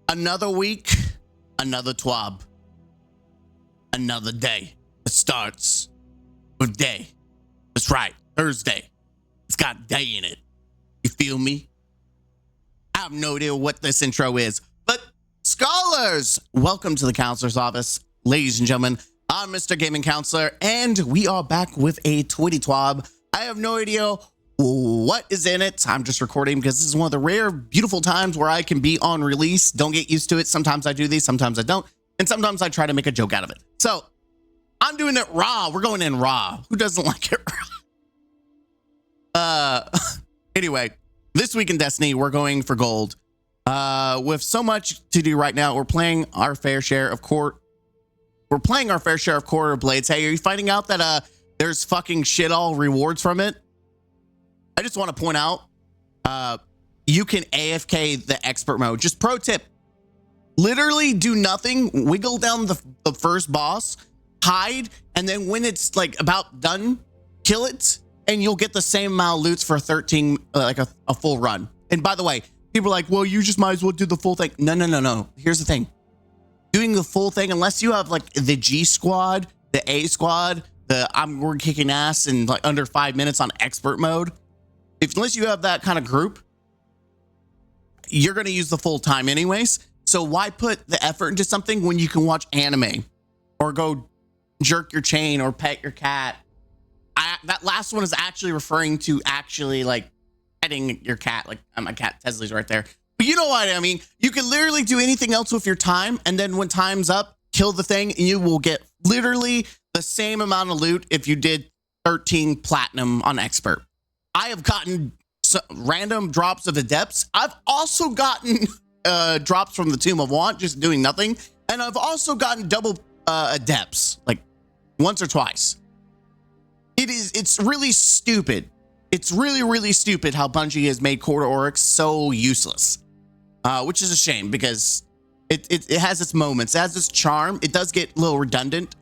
Another week, another twab, another day. It starts with day. That's right, Thursday. It's got day in it. You feel me? I have no idea what this intro is, but scholars, welcome to the counselor's office. Ladies and gentlemen, I'm Mr. Gaming Counselor, and we are back with a Twitty Twab. I have no idea what is in it. I'm just recording because this is one of the rare, beautiful times where I can be on release. Don't get used to it. Sometimes I do these, sometimes I don't, and sometimes I try to make a joke out of it. So I'm doing it raw. We're going in raw. Who doesn't like it raw? Anyway, this week in Destiny, we're going for gold. With so much to do right now, we're playing our fair share of quarter blades. Hey, are you finding out that there's fucking shit all rewards from it? I just want to point out, you can AFK the expert mode. Just pro tip, literally do nothing, wiggle down the first boss, hide, and then when it's like about done, kill it, and you'll get the same amount of loots for 13, like a full run. And by the way, people are like, well, you just might as well do the full thing. No. Here's the thing. Doing the full thing, unless you have like the G squad, the A squad, we're kicking ass in like under 5 minutes on expert mode. Unless you have that kind of group, you're going to use the full time anyways. So why put the effort into something when you can watch anime or go jerk your chain or pet your cat? That last one is actually referring to actually like petting your cat. Like my cat Tesley's right there. But you know what I mean? You can literally do anything else with your time. And then when time's up, kill the thing and you will get literally the same amount of loot if you did 13 platinum on expert. I have gotten random drops of adepts. I've also gotten drops from the Tomb of Want, just doing nothing. And I've also gotten double adepts, like once or twice. It's really stupid. It's really stupid how Bungie has made Quarter Oryx so useless, which is a shame because it has its moments. It has its charm. It does get a little redundant.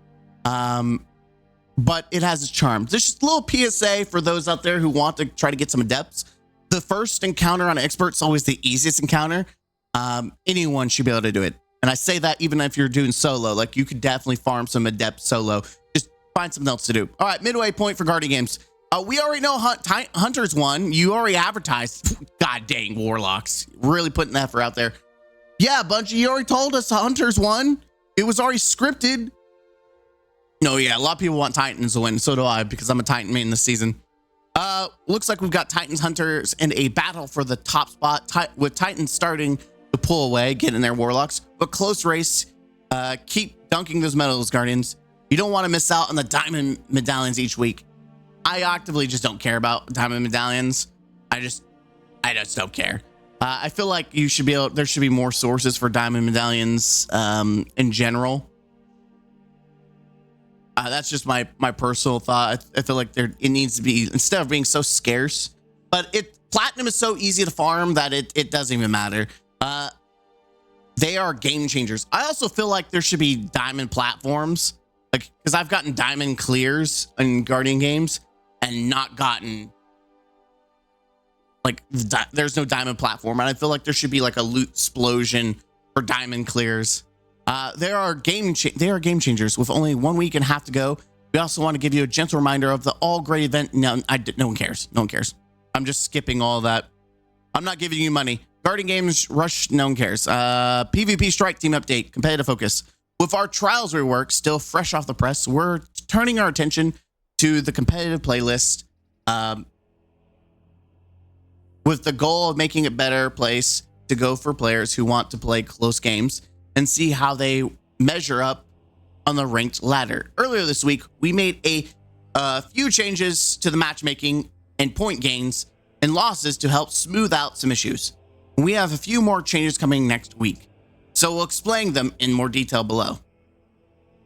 But it has its charm. There's just a little PSA for those out there who want to try to get some adepts. The first encounter on expert is always the easiest encounter. Anyone should be able to do it. And I say that even if you're doing solo, like you could definitely farm some adept solo. Just find something else to do. All right, midway point for Guardian Games. We already know Hunters won. You already advertised. God dang, Warlocks. Really putting the effort out there. Yeah, Bungie, you already told us Hunters won. It was already scripted. No, yeah, a lot of people want Titans to win. So do I, because I'm a Titan main this season. Looks like we've got Titans Hunters in a battle for the top spot, with Titans starting to pull away, getting their Warlocks. But close race. Keep dunking those medals, Guardians. You don't want to miss out on the diamond medallions each week. I actively just don't care about diamond medallions. I just don't care. I feel like there should be more sources for diamond medallions in general. That's just my personal thought. I feel like it needs to be, instead of being so scarce, but platinum is so easy to farm that it doesn't even matter. They are game changers. I also feel like there should be diamond platforms, like, because I've gotten diamond clears in Guardian games and not gotten like there's no diamond platform, and I feel like there should be like a loot explosion for diamond clears. They are game changers with only 1 week and a half to go. We also want to give you a gentle reminder of the all great event. No one cares. No one cares. I'm just skipping all that. I'm not giving you money. Guardian Games Rush. No one cares. PvP Strike Team update. Competitive focus. With our Trials rework still fresh off the press, we're turning our attention to the competitive playlist, with the goal of making it a better place to go for players who want to play close games and see how they measure up on the ranked ladder. Earlier this week, we made a few changes to the matchmaking and point gains and losses to help smooth out some issues. We have a few more changes coming next week, so we'll explain them in more detail below.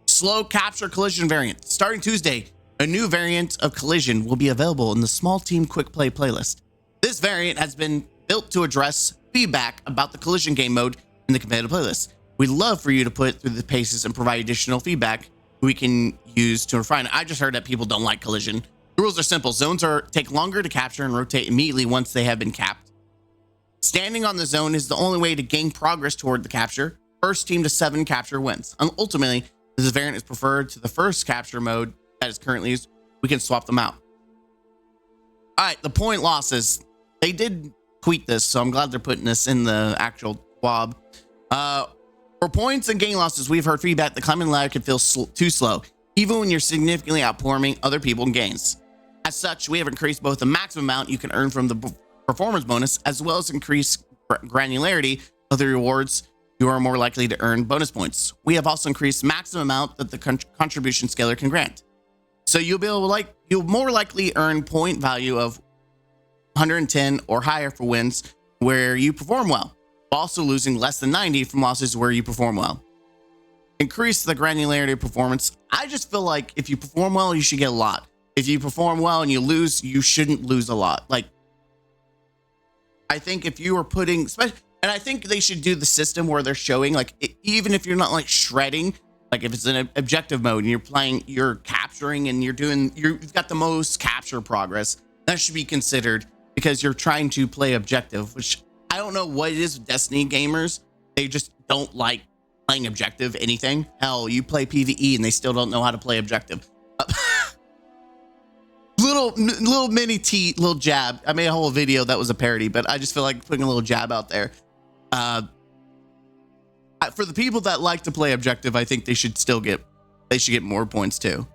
Slow capture collision variant. Starting Tuesday, a new variant of collision will be available in the small team quick play playlist. This variant has been built to address feedback about the collision game mode in the competitive playlist. We'd love for you to put it through the paces and provide additional feedback we can use to refine it. I just heard that people don't like collision. The rules are simple. Zones take longer to capture and rotate immediately once they have been capped. Standing on the zone is the only way to gain progress toward the capture. First team to 7 capture wins. And ultimately, this variant is preferred to the first capture mode that is currently used. We can swap them out. All right, the point losses. They did tweet this, so I'm glad they're putting this in the actual swab. For points and gain losses, we've heard feedback the climbing ladder can feel too slow, even when you're significantly outperforming other people in gains. As such, we have increased both the maximum amount you can earn from the performance bonus, as well as increased granularity of the rewards you are more likely to earn bonus points. We have also increased maximum amount that the contribution scaler can grant. So you'll be able to you'll more likely earn point value of 110 or higher for wins where you perform well, while also losing less than 90 from losses where you perform well. Increase the granularity of performance. I just feel like if you perform well, you should get a lot. If you perform well and you lose, you shouldn't lose a lot. Like, I think if you are putting, and I think they should do the system where they're showing, like, even if you're not like shredding, like if it's an objective mode and you're playing, you're capturing and you've got the most capture progress, that should be considered because you're trying to play objective, which I don't know what it is with Destiny gamers. They just don't like playing objective anything. Hell, you play PvE and they still don't know how to play objective. Little mini little jab. I made a whole video that was a parody, but I just feel like putting a little jab out there. For the people that like to play objective, I think they should get more points too.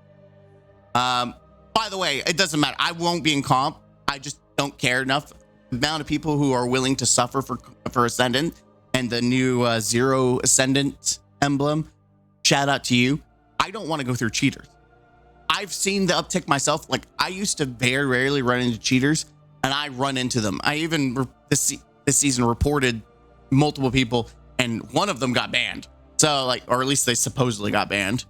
By the way, it doesn't matter. I won't be in comp. I just don't care enough. The amount of people who are willing to suffer for Ascendant and the new Zero Ascendant emblem. Shout out to you. I don't want to go through cheaters. I've seen the uptick myself. Like, I used to very rarely run into cheaters, and I run into them. I even this season reported multiple people, and one of them got banned. So, like, or at least they supposedly got banned.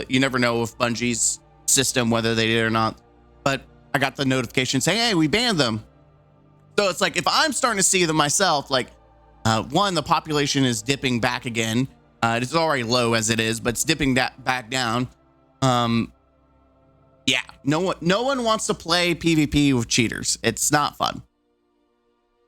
You never know with Bungie's system whether they did or not, but I got the notification saying, hey, we banned them. So it's like, if I'm starting to see them myself, like, one, the population is dipping back again. It's already low as it is, but it's dipping back down. Yeah, no one wants to play PvP with cheaters. It's not fun.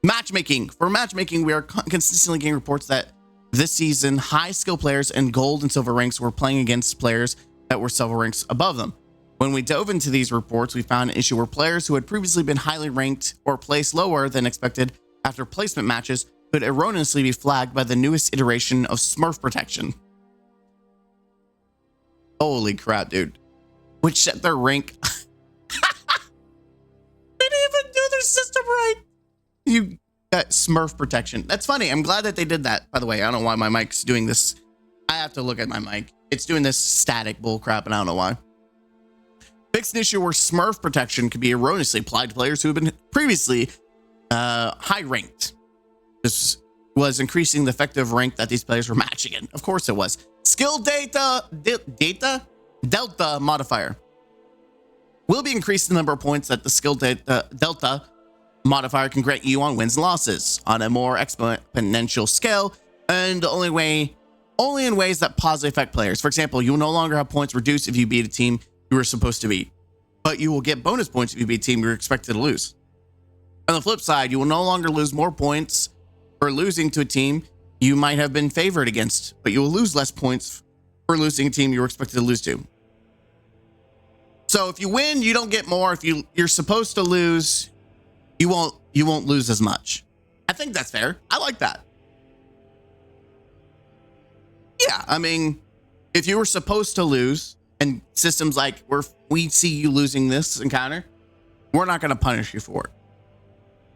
Matchmaking. For matchmaking, we are consistently getting reports that this season, high skill players in gold and silver ranks were playing against players that were several ranks above them. When we dove into these reports, we found an issue where players who had previously been highly ranked or placed lower than expected after placement matches could erroneously be flagged by the newest iteration of Smurf protection. Holy crap, dude. Which set their rank. They didn't even do their system right. You got Smurf protection. That's funny. I'm glad that they did that. By the way, I don't know why my mic's doing this. I have to look at my mic. It's doing this static bull crap, and I don't know why. Fixed an issue where Smurf protection could be erroneously applied to players who have been previously high ranked. This was increasing the effective rank that these players were matching in. Of course it was. Skill Delta modifier will be increasing the number of points that the skill Delta modifier can grant you on wins and losses on a more exponential scale, and only in ways that positively affect players. For example, you will no longer have points reduced if you beat a team you were supposed to beat, but you will get bonus points if you beat a team you were expected to lose. On the flip side, you will no longer lose more points for losing to a team you might have been favored against, but you will lose less points for losing a team you were expected to lose to. So if you win, you don't get more. If you're supposed to lose, you won't lose as much. I think that's fair. I like that. Yeah, I mean, if you were supposed to lose and systems like we see you losing this encounter, we're not going to punish you for it.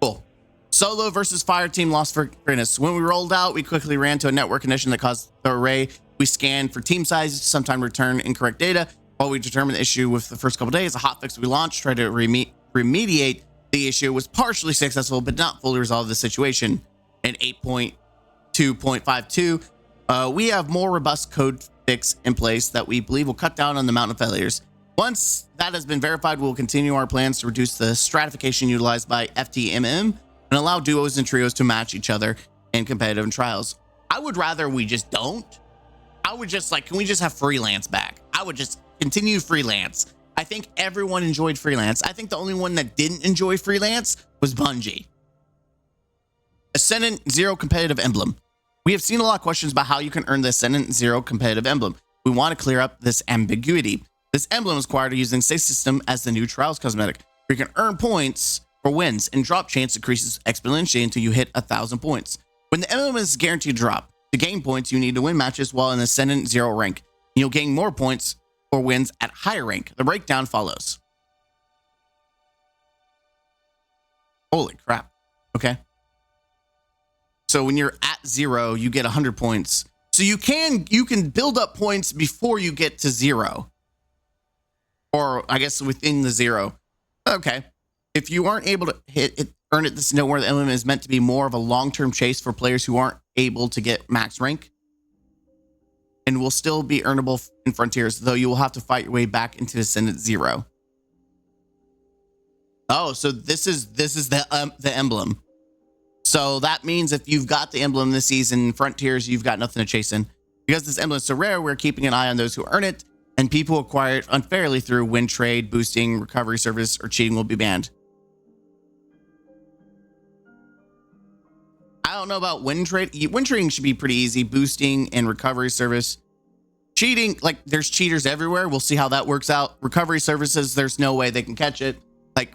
Cool. Solo versus fire team lost for greatness. When we rolled out, we quickly ran to a network condition that caused the array we scanned for team sizes to sometime return incorrect data. While we determined the issue with the first couple days, a hotfix we launched tried to remediate the issue, was partially successful, but not fully resolved the situation. In 8.2.52, we have more robust code fix in place that we believe will cut down on the amount of failures. Once that has been verified, we will continue our plans to reduce the stratification utilized by FTMM and allow duos and trios to match each other in competitive trials. I would rather we just don't. I would just can we just have freelance back? I would just continue freelance. I think everyone enjoyed freelance. I think the only one that didn't enjoy freelance was Bungie. Ascendant 0 competitive emblem. We have seen a lot of questions about how you can earn the Ascendant 0 competitive emblem. We want to clear up this ambiguity. This emblem is acquired using Sike system as the new Trials cosmetic. You can earn points for wins, and drop chance increases exponentially until you hit 1,000 points. When the emblem is guaranteed to drop, to gain points, you need to win matches while in Ascendant 0 rank. You'll gain more points for wins at higher rank. The breakdown follows. Holy crap. Okay. So when you're at 0, you get 100 points. So you can build up points before you get to 0. Or I guess within the 0. Okay. If you aren't able to earn it, this note where the emblem is meant to be more of a long-term chase for players who aren't able to get max rank. And will still be earnable in Frontiers, though you will have to fight your way back into Ascendant 0. Oh, so this is the emblem. So that means if you've got the emblem this season, Frontiers, you've got nothing to chase in. Because this emblem is so rare, we're keeping an eye on those who earn it, and people who acquire it unfairly through win trade, boosting, recovery service, or cheating will be banned. I don't know about win trade. Win trading should be pretty easy. Boosting and recovery service. Cheating, like there's cheaters everywhere. We'll see how that works out. Recovery services, there's no way they can catch it. Like,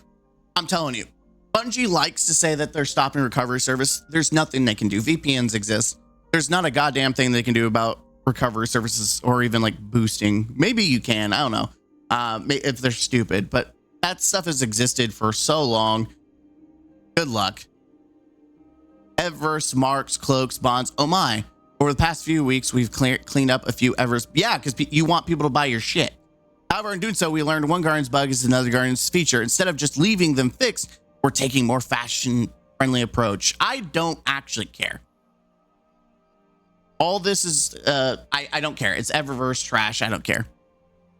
I'm telling you, Bungie likes to say that they're stopping recovery service. There's nothing they can do. VPNs exist. There's not a goddamn thing they can do about recovery services or even like boosting. Maybe you can. I don't know if they're stupid, but that stuff has existed for so long. Good luck. Eververse, marks, cloaks, bonds. Oh my. Over the past few weeks, we've cleaned up a few Eververse. Yeah, because you want people to buy your shit. However, in doing so, we learned one Guardian's bug is another Guardian's feature. Instead of just leaving them fixed, we're taking more fashion-friendly approach. I don't actually care. All this is, I don't care. It's Eververse trash. I don't care.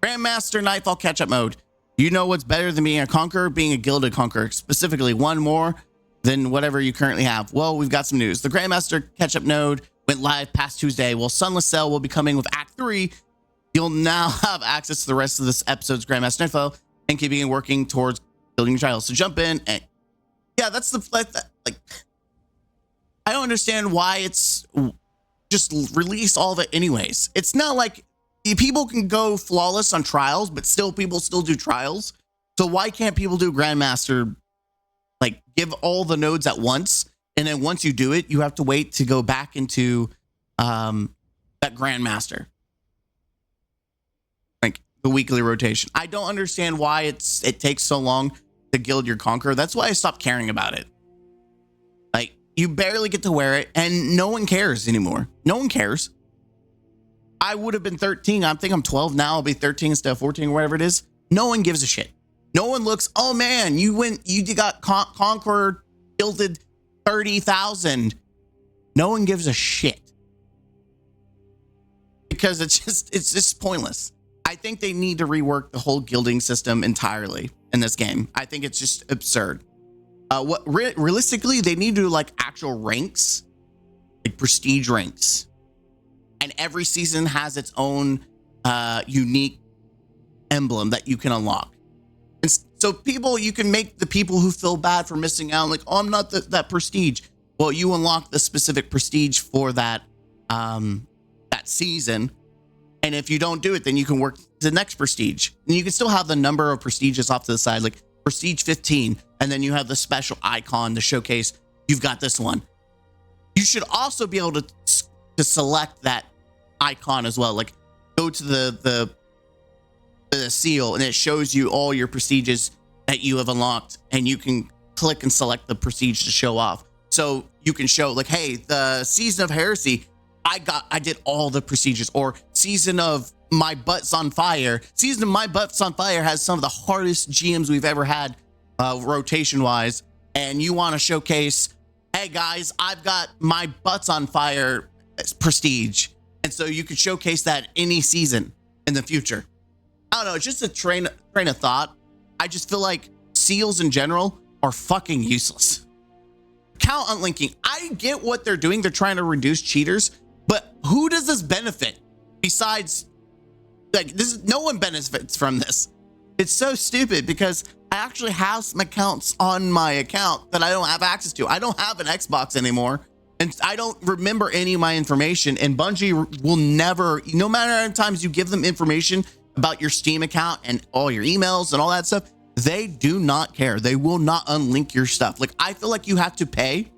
Grandmaster Nightfall catch-up mode. You know what's better than being a conqueror? Being a gilded conqueror. Specifically, one more than whatever you currently have. Well, we've got some news. The Grandmaster catch-up node went live past Tuesday. Well, Sunless Cell will be coming with Act 3. You'll now have access to the rest of this episode's Grandmaster info and keeping working towards building your trials. So jump in and yeah, that's the like. I don't understand why it's just release all of it anyways. It's not like people can go flawless on trials, but people still do trials. So why can't people do Grandmaster? Like give all the nodes at once, and then once you do it, you have to wait to go back into that Grandmaster, like the weekly rotation. I don't understand why it takes so long to guild your conqueror. That's why I stopped caring about it. Like you barely get to wear it, and no one cares anymore. No one cares. I would have been 13. I think I'm 12 now. I'll be 13 instead of 14 or whatever it is. No one gives a shit. No one looks, oh man, you got conqueror gilded 30,000. No one gives a shit. Because it's just pointless. I think they need to rework the whole gilding system entirely in this game. I think it's just absurd. Realistically, they need to do like actual ranks, like prestige ranks. And every season has its own unique emblem that you can unlock. So you can make the people who feel bad for missing out, like, oh, I'm not that prestige. Well, you unlock the specific prestige for that season. And if you don't do it, then you can work the next prestige. And you can still have the number of prestiges off to the side, like prestige 15. And then you have the special icon to showcase you've got this one. You should also be able to select that icon as well. Like go to the seal and it shows you all your prestiges that you have unlocked, and you can click and select the prestige to show off. So you can show like, hey, the season of heresy, I did all the prestiges. Or season of my butt's on fire. Season of my butt's on fire has some of the hardest GMs we've ever had rotation wise, and you want to showcase, hey guys, I've got my butt's on fire prestige, and so you could showcase that any season in the future. I don't know, it's just a train of thought. I just feel like seals in general are fucking useless. Account unlinking, I get what they're doing. They're trying to reduce cheaters, but who does this benefit besides like this? No one benefits from this. It's so stupid because I actually have some accounts on my account that I don't have access to. I don't have an Xbox anymore, and I don't remember any of my information. And Bungie will never, no matter how many times you give them information about your Steam account and all your emails and all that stuff, they do not care. They will not unlink your stuff. Like, I feel like you have to pay.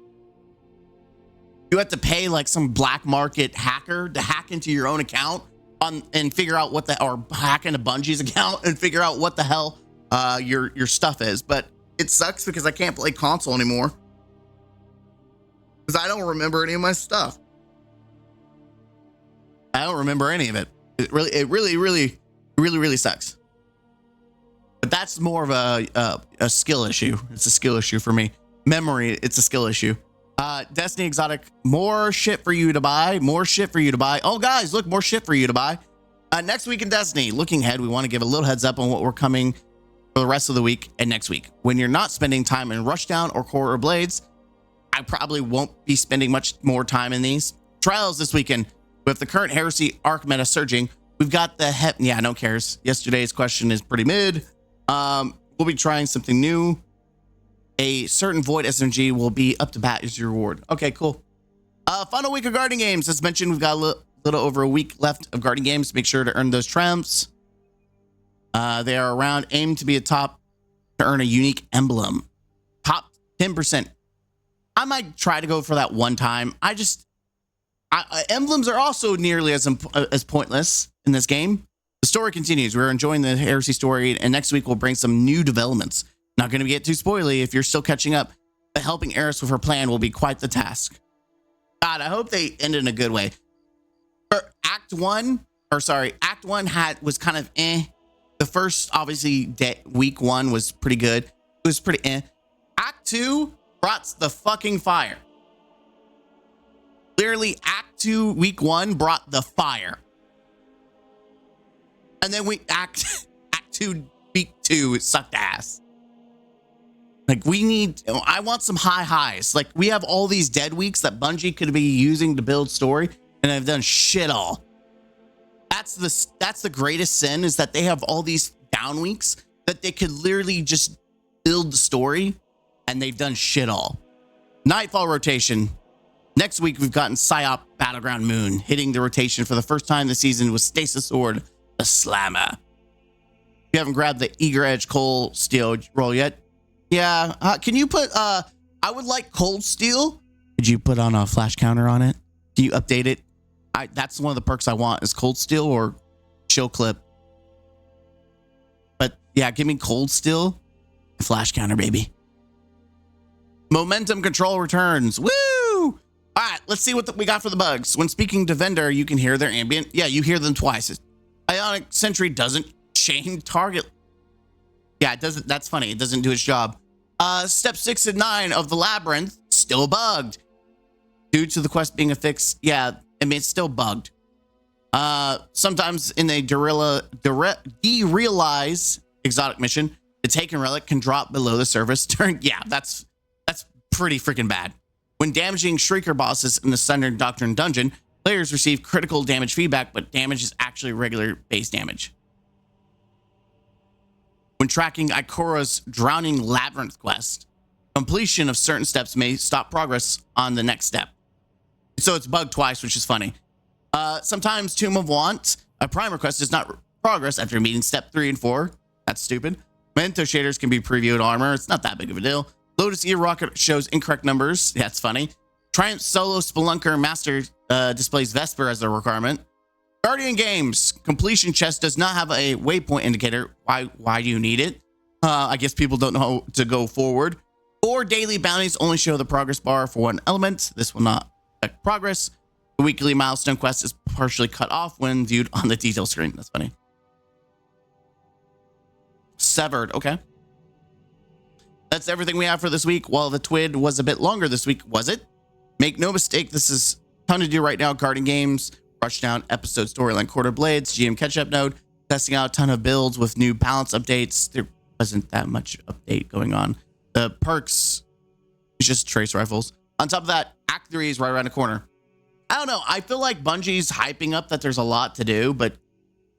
You have to pay like some black market hacker to hack into your own account and figure out what the, or hack into Bungie's account and figure out what the hell your stuff is. But it sucks because I can't play console anymore because I don't remember any of my stuff. I don't remember any of it. It really sucks. But that's more of a skill issue. It's a skill issue for me. Memory, it's a skill issue. Destiny Exotic, more shit for you to buy. More shit for you to buy. Oh, guys, look, more shit for you to buy. Next week in Destiny, looking ahead, we want to give a little heads up on what we're coming for the rest of the week and next week. When you're not spending time in Rushdown or Core or Blades, I probably won't be spending much more time in these. Trials this weekend, with the current Heresy Arc meta surging, we've got the yeah, no cares. Yesterday's question is pretty mid. We'll be trying something new. A certain Void SMG will be up to bat as your reward. Okay, cool. Final week of Guardian Games. As mentioned, we've got a little over a week left of Guardian Games. Make sure to earn those triumphs. They are around. Aim to be a top to earn a unique emblem. Top 10%. I might try to go for that one time. Emblems are also nearly as pointless in this game. The story continues. We're enjoying the Heresy story, and next week we'll bring some new developments. Not going to get too spoily if you're still catching up, but helping Eris with her plan will be quite the task. God, I hope they end in a good way. Act 1 was kind of eh. The first, obviously, week 1 was pretty good. It was pretty eh. Act 2 brought the fucking fire. Literally, Act 2, week 1 brought the fire. And then Act 2, week 2, it sucked ass. Like, I want some high highs. Like, we have all these dead weeks that Bungie could be using to build story, and I've done shit all. That's the greatest sin, is that they have all these down weeks that they could literally just build the story, and they've done shit all. Nightfall rotation. Next week, we've gotten Psyop Battleground Moon hitting the rotation for the first time this season with Stasis Sword, the Slammer. If you haven't grabbed the Eager Edge Cold Steel roll yet, yeah, can you put, I would like Cold Steel. Could you put on a flash counter on it? Do you update it? That's one of the perks I want is Cold Steel or Chill Clip. But yeah, give me Cold Steel, flash counter, baby. Momentum control returns. Woo! All right, let's see what we got for the bugs. When speaking to vendor, you can hear their ambient. Yeah, you hear them twice. Ionic Sentry doesn't chain target. Yeah, it doesn't. That's funny. It doesn't do its job. Step 6 and 9 of the labyrinth still bugged due to the quest being affixed. Yeah, I mean, it's still bugged. Sometimes in a derealize exotic mission, the taken relic can drop below the surface. Yeah, that's pretty freaking bad. When damaging Shrieker bosses in the Sundered Doctrine dungeon, players receive critical damage feedback, but damage is actually regular base damage. When tracking Ikora's Drowning Labyrinth quest, completion of certain steps may stop progress on the next step. So it's bugged twice, which is funny. Sometimes Tomb of Want, a primer quest, does not progress after meeting step 3 and 4. That's stupid. Memento shaders can be previewed armor. It's not that big of a deal. Lotus Ear Rocket shows incorrect numbers. That's funny. Triumph Solo Spelunker Master displays Vesper as a requirement. Guardian Games completion chest does not have a waypoint indicator. Why do you need it? I guess people don't know how to go forward. Or daily bounties only show the progress bar for one element. This will not affect progress. The weekly milestone quest is partially cut off when viewed on the detail screen. That's funny. Severed. Okay. That's everything we have for this week. While the TWID was a bit longer this week, was it? Make no mistake, this is a ton to do right now. Guardian Games, Rushdown, episode storyline, Quarter Blades, GM catch-up node, testing out a ton of builds with new balance updates. There wasn't that much update going on. The perks is just trace rifles. On top of that, Act 3 is right around the corner. I don't know. I feel like Bungie's hyping up that there's a lot to do, but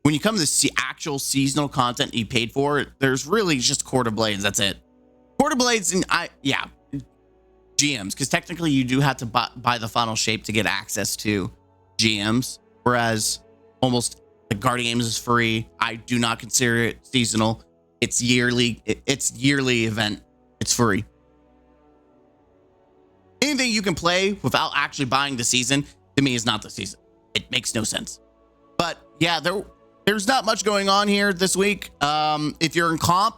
when you come to the actual seasonal content you paid for, there's really just Quarter Blades. That's it. Quarter Blades and GMs, because technically you do have to buy the final shape to get access to GMs, whereas almost the Guardian Games is free. I do not consider it seasonal. It's yearly. It's yearly event. It's free. Anything you can play without actually buying the season, to me, is not the season. It makes no sense. But yeah, there's not much going on here this week. If you're in comp,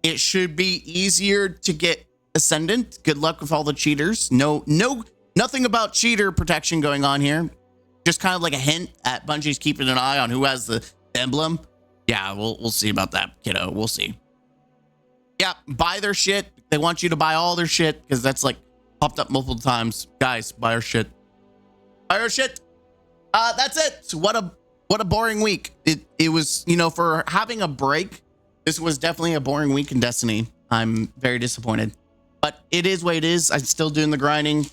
it should be easier to get Ascendant. Good luck with all the cheaters. Nothing about cheater protection going on here. Just kind of like a hint at Bungie's keeping an eye on who has the emblem. Yeah, we'll see about that, kiddo. We'll see. Yeah, buy their shit. They want you to buy all their shit because that's like popped up multiple times. Guys, buy our shit. Buy our shit. That's it. What a boring week. It was, for having a break, this was definitely a boring week in Destiny. I'm very disappointed. But it is what it is. I'm still doing the grinding,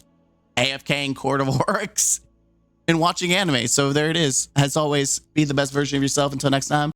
AFKing Court of Oryx, and watching anime. So there it is. As always, be the best version of yourself. Until next time.